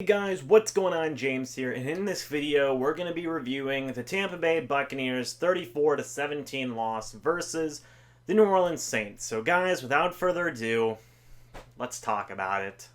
Hey guys, what's going on? James here, and in this video we're going to be reviewing the Tampa Bay Buccaneers 34-17 loss versus the New Orleans Saints. So guys, without further ado, let's talk about it.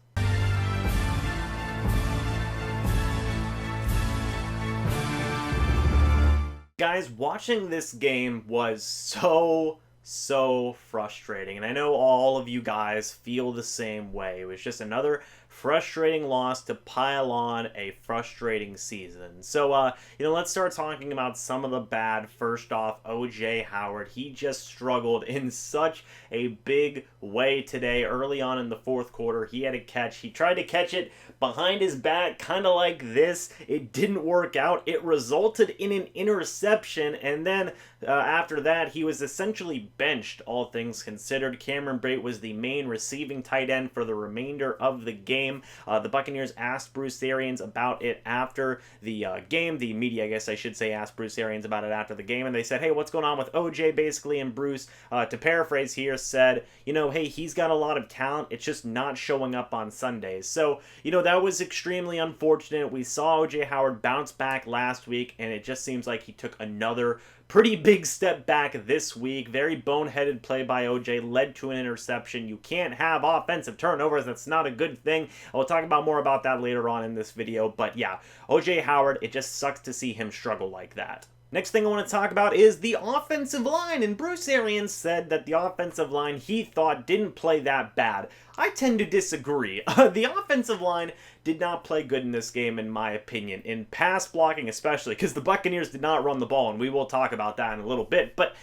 Guys, watching this game was so frustrating, and I know all of you guys feel the same way. It was just another frustrating loss to pile on a frustrating season. So let's start talking about some of the bad. First off, OJ Howard, he just struggled in such a big way today. Early on in the fourth quarter, he had a catch. He tried to catch it behind his back, kind of like this. It didn't work out. It resulted in an interception, and then after that, he was essentially benched, all things considered. Cameron Brate was the main receiving tight end for the remainder of the game. The Buccaneers asked Bruce Arians about it after the game. The media, I guess I should say, asked Bruce Arians about it after the game, and they said, hey, what's going on with OJ, basically? And Bruce, to paraphrase here, said, hey, he's got a lot of talent. It's just not showing up on Sundays. So, that was extremely unfortunate. We saw OJ Howard bounce back last week, and it just seems like he took another pretty big step back this week. Very boneheaded play by OJ led to an interception. You can't have offensive turnovers. That's not a good thing. I'll talk about more about that later on in this video. But yeah, OJ Howard, it just sucks to see him struggle like that. Next thing I want to talk about is the offensive line, and Bruce Arians said that the offensive line he thought didn't play that bad. I tend to disagree. The offensive line did not play good in this game, in my opinion, in pass blocking especially, because the Buccaneers did not run the ball, and we will talk about that in a little bit. But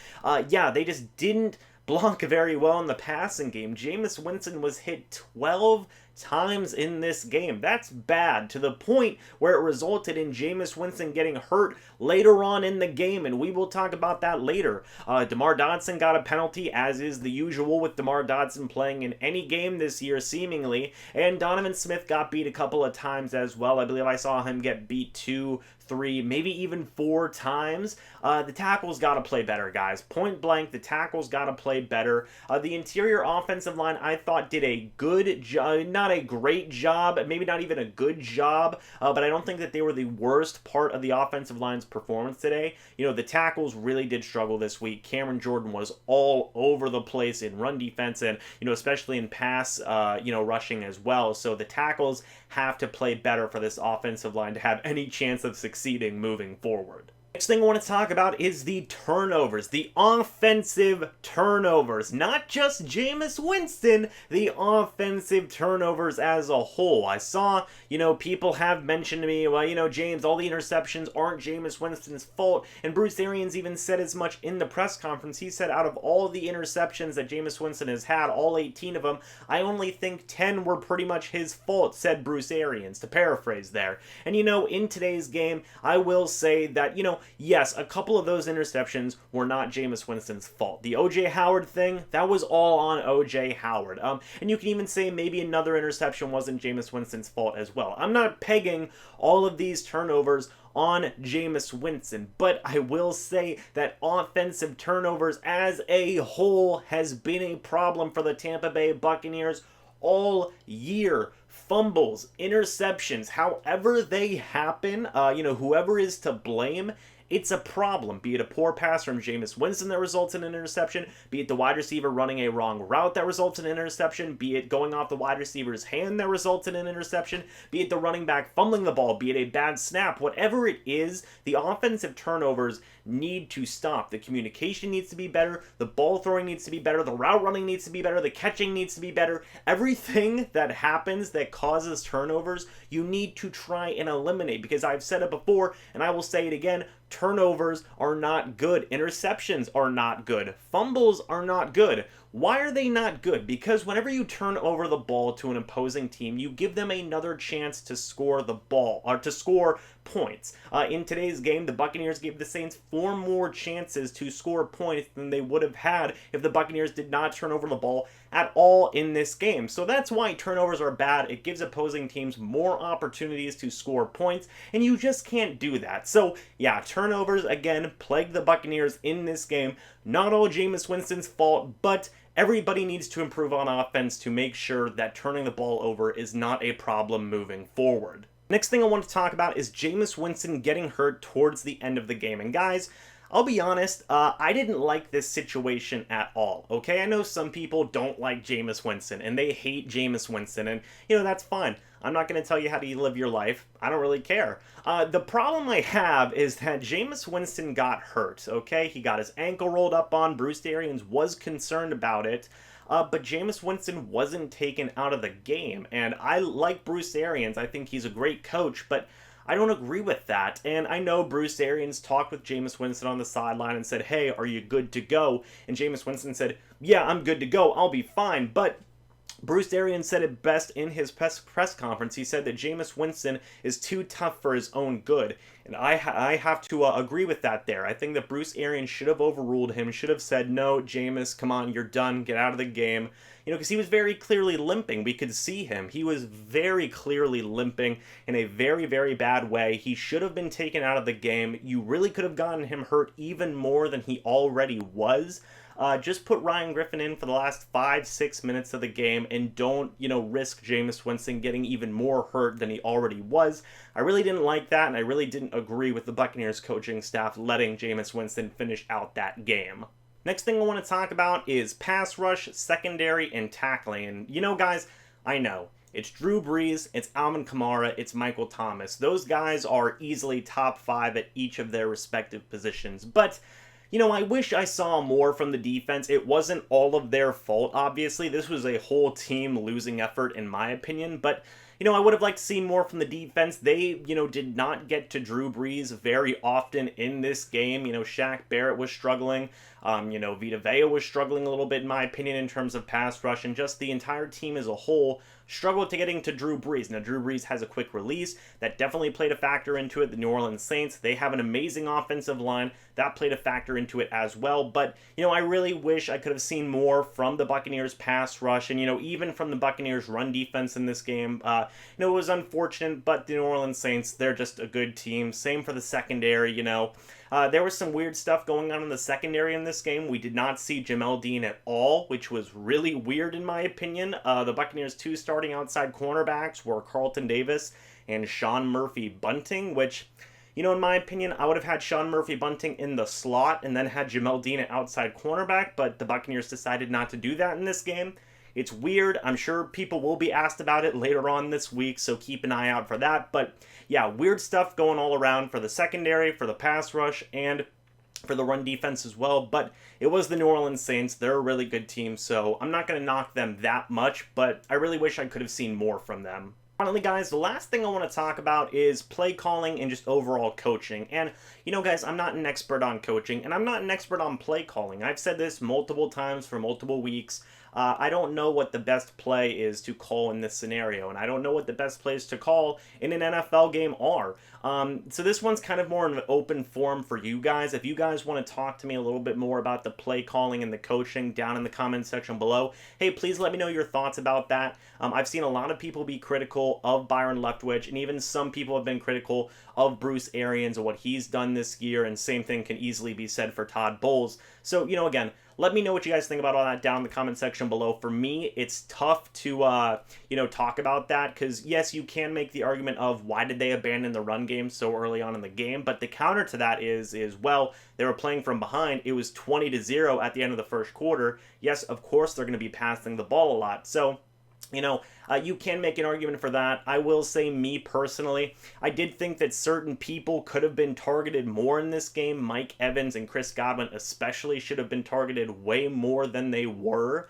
yeah, they just didn't block very well in the passing game. Jameis Winston was hit 12 times in this game. That's bad, to the point where it resulted in Jameis Winston getting hurt later on in the game, and we will talk about that later. DeMar Dodson got a penalty, as is the usual with DeMar Dodson playing in any game this year, seemingly, and Donovan Smith got beat a couple of times as well. I believe I saw him get beat 2, 3, maybe even 4 times. The tackles got to play better, guys. Point blank, the tackles got to play better. The interior offensive line, I thought, did a good job, not a great job, maybe not even a good job, but I don't think that they were the worst part of the offensive line's performance today. The tackles really did struggle this week. Cameron Jordan was all over the place in run defense and, especially in pass, rushing as well. So the tackles have to play better for this offensive line to have any chance of succeeding moving forward. Next thing I want to talk about is the turnovers, the offensive turnovers, not just Jameis Winston, the offensive turnovers as a whole. I saw, people have mentioned to me, well, James, all the interceptions aren't Jameis Winston's fault, and Bruce Arians even said as much in the press conference. He said out of all the interceptions that Jameis Winston has had, all 18 of them, I only think 10 were pretty much his fault, said Bruce Arians, to paraphrase there. And, in today's game, I will say that, yes, a couple of those interceptions were not Jameis Winston's fault. The OJ Howard thing, that was all on OJ Howard. And you can even say maybe another interception wasn't Jameis Winston's fault as well. I'm not pegging all of these turnovers on Jameis Winston, but I will say that offensive turnovers as a whole has been a problem for the Tampa Bay Buccaneers all year. Fumbles, interceptions, however they happen, whoever is to blame, it's a problem. Be it a poor pass from Jameis Winston that results in an interception, be it the wide receiver running a wrong route that results in an interception, be it going off the wide receiver's hand that results in an interception, be it the running back fumbling the ball, be it a bad snap, whatever it is, the offensive turnovers need to stop. The communication needs to be better, the ball throwing needs to be better, the route running needs to be better, the catching needs to be better. Everything that happens that causes turnovers, you need to try and eliminate, because I've said it before, and I will say it again, turnovers are not good. Interceptions are not good. Fumbles are not good. Why are they not good? Because whenever you turn over the ball to an opposing team, you give them another chance to score the ball, or to score points. In today's game, the Buccaneers gave the Saints 4 more chances to score points than they would have had if the Buccaneers did not turn over the ball at all in this game. So that's why turnovers are bad. It gives opposing teams more opportunities to score points, and you just can't do that. So yeah, turnovers, again, plagued the Buccaneers in this game. Not all Jameis Winston's fault, but everybody needs to improve on offense to make sure that turning the ball over is not a problem moving forward. Next thing I want to talk about is Jameis Winston getting hurt towards the end of the game. And guys, I'll be honest, I didn't like this situation at all, okay? I know some people don't like Jameis Winston, and they hate Jameis Winston, and, that's fine. I'm not going to tell you how to live your life. I don't really care. The problem I have is that Jameis Winston got hurt, okay? He got his ankle rolled up on. Bruce Arians was concerned about it. But Jameis Winston wasn't taken out of the game. And I like Bruce Arians. I think he's a great coach, but I don't agree with that. And I know Bruce Arians talked with Jameis Winston on the sideline and said, hey, are you good to go? And Jameis Winston said, yeah, I'm good to go. I'll be fine. But Bruce Arians said it best in his press conference. He said that Jameis Winston is too tough for his own good. And I have to agree with that there. I think that Bruce Arians should have overruled him, should have said, no, Jameis, come on, you're done, get out of the game. Because he was very clearly limping. We could see him. He was very clearly limping in a very, very bad way. He should have been taken out of the game. You really could have gotten him hurt even more than he already was. Just put Ryan Griffin in for the last 5-6 minutes of the game and don't, risk Jameis Winston getting even more hurt than he already was. I really didn't like that, and I really didn't agree with the Buccaneers coaching staff letting Jameis Winston finish out that game. Next thing I want to talk about is pass rush, secondary, and tackling. And, guys, I know. It's Drew Brees, it's Alvin Kamara, it's Michael Thomas. Those guys are easily top 5 at each of their respective positions. But I wish I saw more from the defense. It wasn't all of their fault, obviously. This was a whole team losing effort, in my opinion. But, I would have liked to see more from the defense. They, did not get to Drew Brees very often in this game. Shaq Barrett was struggling. Vita Vea was struggling a little bit, in my opinion, in terms of pass rush. And just the entire team as a whole struggled to getting to Drew Brees. Now, Drew Brees has a quick release. That definitely played a factor into it. The New Orleans Saints, they have an amazing offensive line. That played a factor into it as well. But, I really wish I could have seen more from the Buccaneers pass rush and, even from the Buccaneers run defense in this game. It was unfortunate, but the New Orleans Saints, they're just a good team. Same for the secondary, There was some weird stuff going on in the secondary in this game. We did not see Jamel Dean at all, which was really weird in my opinion. The Buccaneers' 2 starting outside cornerbacks were Carlton Davis and Sean Murphy-Bunting, which, in my opinion, I would have had Sean Murphy-Bunting in the slot and then had Jamel Dean at outside cornerback, but the Buccaneers decided not to do that in this game. It's weird. I'm sure people will be asked about it later on this week, so keep an eye out for that. But yeah, weird stuff going all around for the secondary, for the pass rush, and for the run defense as well. But it was the New Orleans Saints. They're a really good team, so I'm not going to knock them that much, but I really wish I could have seen more from them. Finally, guys, the last thing I want to talk about is play calling and just overall coaching. And, guys, I'm not an expert on coaching, and I'm not an expert on play calling. I've said this multiple times for multiple weeks. I don't know what the best play is to call in this scenario, and I don't know what the best plays to call in an NFL game are. So this one's kind of more in an open forum for you guys. If you guys want to talk to me a little bit more about the play calling and the coaching down in the comment section below, hey, please let me know your thoughts about that. I've seen a lot of people be critical of Byron Leftwich, and even some people have been critical of Bruce Arians and what he's done this year, and same thing can easily be said for Todd Bowles. So, again, let me know what you guys think about all that down in the comment section below. For me, it's tough to, talk about that because, yes, you can make the argument of why did they abandon the run game so early on in the game, but the counter to that is well, they were playing from behind. It was 20-0 at the end of the first quarter. Yes, of course, they're going to be passing the ball a lot. So, you can make an argument for that. I will say, me personally, I did think that certain people could have been targeted more in this game. Mike Evans and Chris Godwin especially should have been targeted way more than they were.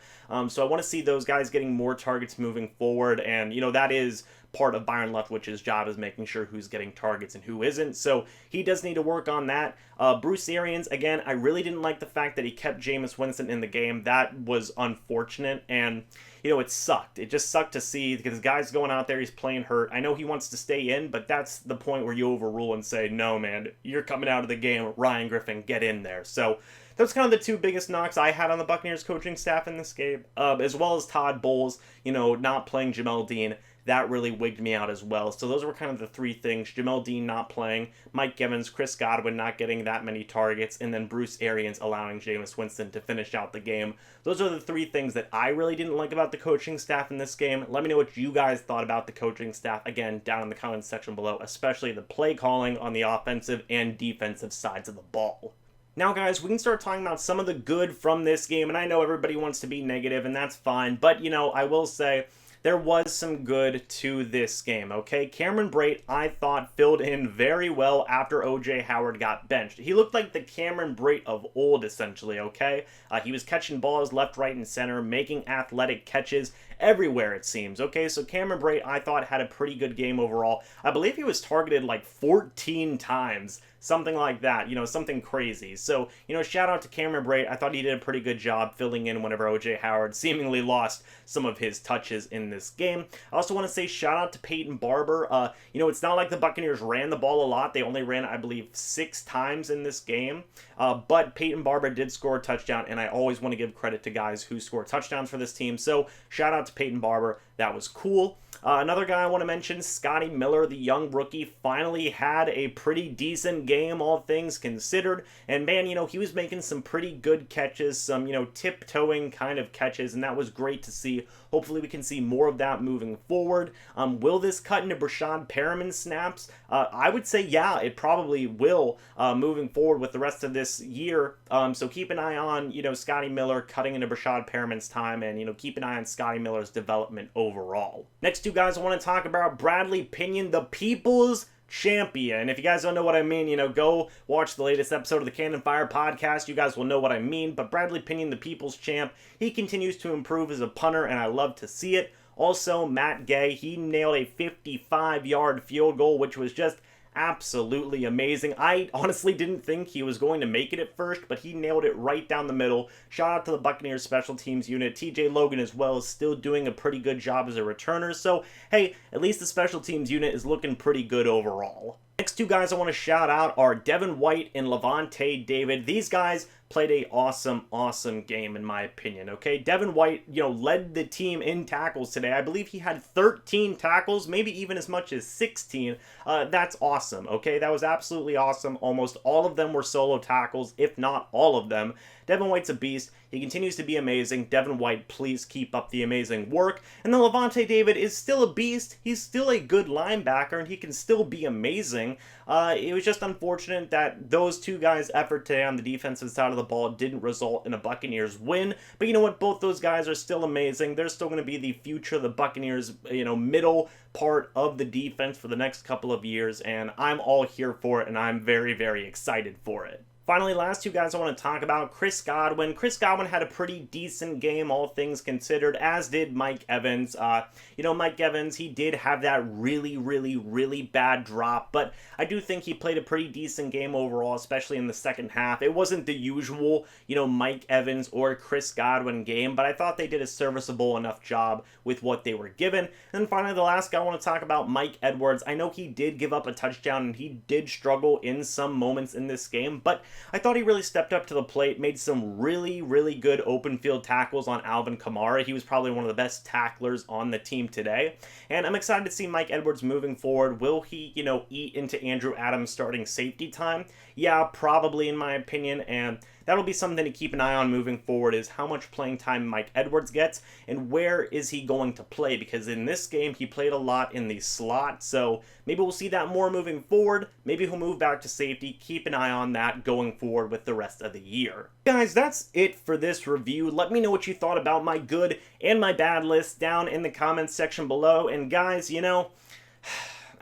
So I want to see those guys getting more targets moving forward. And, that is part of Byron Leftwich's job, is making sure who's getting targets and who isn't. So he does need to work on that. Bruce Arians, again, I really didn't like the fact that he kept Jameis Winston in the game. That was unfortunate, and it sucked. It just sucked to see because the guy's going out there, he's playing hurt. I know he wants to stay in, but that's the point where you overrule and say, no, man, you're coming out of the game. Ryan Griffin, get in there. So those kind of the 2 biggest knocks I had on the Buccaneers coaching staff in this game, as well as Todd Bowles, not playing Jamel Dean. that really wigged me out as well. So those were kind of the three things: Jamel Dean not playing, Mike Evans, Chris Godwin not getting that many targets, and then Bruce Arians allowing Jameis Winston to finish out the game. Those are the three things that I really didn't like about the coaching staff in this game. Let me know what you guys thought about the coaching staff, again, down in the comments section below, especially the play calling on the offensive and defensive sides of the ball. Now, guys, we can start talking about some of the good from this game, and I know everybody wants to be negative, and that's fine, but, I will say there was some good to this game, okay? Cameron Brate, I thought, filled in very well after O.J. Howard got benched. He looked like the Cameron Brate of old, essentially, okay? He was catching balls left, right, and center, making athletic catches everywhere, it seems, okay? So Cameron Brate, I thought, had a pretty good game overall. I believe he was targeted like 14 times, something like that, something crazy. So, shout out to Cameron Brate. I thought he did a pretty good job filling in whenever O.J. Howard seemingly lost some of his touches in this game. I also want to say shout out to Peyton Barber. It's not like the Buccaneers ran the ball a lot. They only ran, I believe, 6 times in this game. But Peyton Barber did score a touchdown, and I always want to give credit to guys who score touchdowns for this team. So, shout out to Peyton Barber. That was cool. Another guy I want to mention, Scotty Miller, the young rookie, finally had a pretty decent game, all things considered. And man, he was making some pretty good catches, some, tiptoeing kind of catches, and that was great to see. Hopefully we can see more of that moving forward. Will this cut into Brashad Perriman snaps? I would say, yeah, it probably will moving forward with the rest of this year. So keep an eye on, Scotty Miller cutting into Brashad Perriman's time, and, keep an eye on Scotty Miller's development overall. Next two guys I want to talk about, Bradley Pinion, the people's champion. If you guys don't know what I mean, go watch the latest episode of the Cannon Fire podcast. You guys will know what I mean. But Bradley Pinion, the people's champ, he continues to improve as a punter, and I love to see it. Also, Matt Gay, he nailed a 55-yard field goal, which was just absolutely amazing. I honestly didn't think he was going to make it at first, but he nailed it right down the middle. Shout out to the Buccaneers special teams unit. TJ Logan as well is still doing a pretty good job as a returner. So, hey, at least the special teams unit is looking pretty good overall. Next two guys I want to shout out are Devin White and Levante David. These guys played a awesome game in my opinion, okay? Devin White, led the team in tackles today. I believe he had 13 tackles, maybe even as much as 16. That's awesome, okay? That was absolutely awesome. Almost all of them were solo tackles, if not all of them. Devin White's a beast. He continues to be amazing. Devin White, please keep up the amazing work. And then Levante David is still a beast. He's still a good linebacker, and he can still be amazing. It was just unfortunate that those two guys' effort today on the defensive side of the ball didn't result in a Buccaneers win. But you know what? Both those guys are still amazing. They're still going to be the future of the Buccaneers, middle part of the defense for the next couple of years, and I'm all here for it, and I'm very excited for it. Finally, last two guys I want to talk about, Chris Godwin. Chris Godwin had a pretty decent game, all things considered, as did Mike Evans. Mike Evans, he did have that really bad drop, but I do think he played a pretty decent game overall, especially in the second half. It wasn't the usual, Mike Evans or Chris Godwin game, but I thought they did a serviceable enough job with what they were given. And then finally, the last guy I want to talk about, Mike Edwards. I know he did give up a touchdown, and he did struggle in some moments in this game, but I thought he really stepped up to the plate, made some really good open field tackles on Alvin Kamara. He was probably one of the best tacklers on the team today. And I'm excited to see Mike Edwards moving forward. Will he, eat into Andrew Adams' starting safety time? Yeah, probably in my opinion, and that'll be something to keep an eye on moving forward, is how much playing time Mike Edwards gets and where is he going to play, because in this game he played a lot in the slot, so maybe we'll see that more moving forward. Maybe he'll move back to safety. Keep an eye on that going forward with the rest of the year. Guys, that's it for this review. Let me know what you thought about my good and my bad list down in the comments section below, and guys,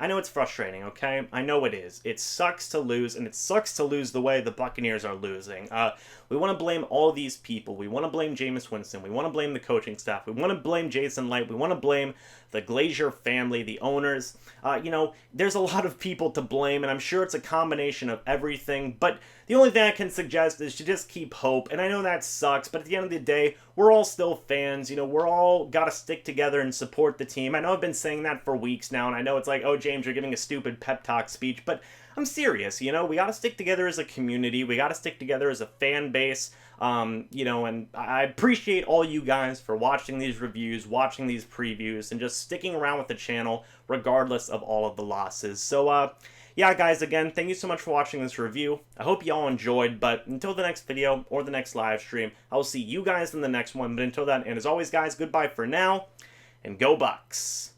I know it's frustrating, okay? I know it is. It sucks to lose, and it sucks to lose the way the Buccaneers are losing. We want to blame all these people. We want to blame Jameis Winston. We want to blame the coaching staff. We want to blame Jason Light. We want to blame the Glazier family, the owners. There's a lot of people to blame, and I'm sure it's a combination of everything, but the only thing I can suggest is to just keep hope, and I know that sucks, but at the end of the day, we're all still fans. We're all got to stick together and support the team. I know I've been saying that for weeks now, and I know it's like, oh, James, you're giving a stupid pep talk speech, but I'm serious, you know, we gotta stick together as a community, we gotta stick together as a fan base, you know, and I appreciate all you guys for watching these reviews, watching these previews, and just sticking around with the channel regardless of all of the losses. So, yeah, guys, again, thank you so much for watching this review. I hope you all enjoyed, but until the next video or the next live stream, I will see you guys in the next one. But until then, and as always, guys, goodbye for now, and go Bucs!